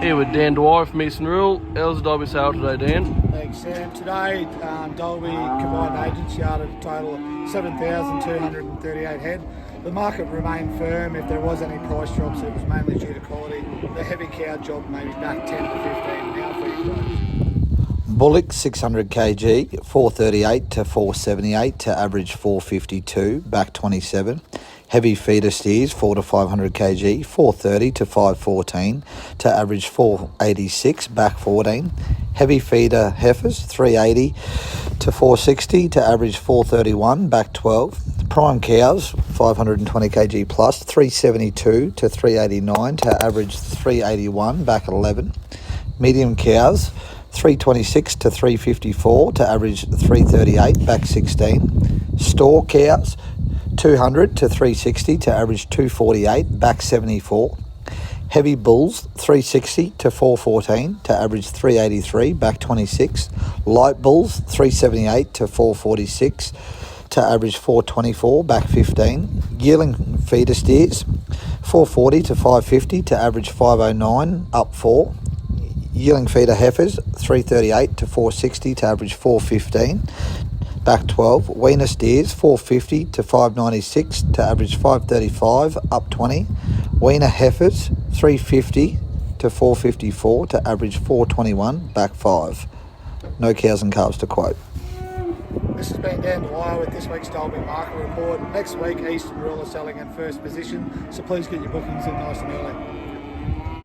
Here with Dan Dwyer from Eastern Rural. How's the Dalby sale today, Dan? Thanks, Sam. Today, Dalby combined agents yarded a total of 7,238 head. The market remained firm. If there was any price drops, it was mainly due to quality. The heavy cow job maybe back 10 to 15 now for you guys. Bullock 600 kg, 438 to 478 to average 452, back 27. Heavy feeder steers 4 to 500 kg, 430 to 514 to average 486, back 14. Heavy feeder heifers 380 to 460 to average 431, back 12. Prime cows 520 kg plus 372 to 389 to average 381, back 11. Medium cows 326 to 354 to average 338, back 16. Store cows 200 to 360 to average 248, back 74. Heavy bulls 360 to 414 to average 383, back 26. Light bulls 378 to 446 to average 424, back 15. Yearling feeder steers 440 to 550 to average 509, up 4. Yearling feeder heifers 338 to 460 to average 415, back 12. Weaner steers 450 to 596 to average 535, up 20. Weaner heifers 350 to 454 to average 421, back 5. No cows and calves to quote. This has been Dan Dwyer with this week's Dalby Market Report. Next week, Eastern Rural are selling in first position, so please get your bookings in nice and early.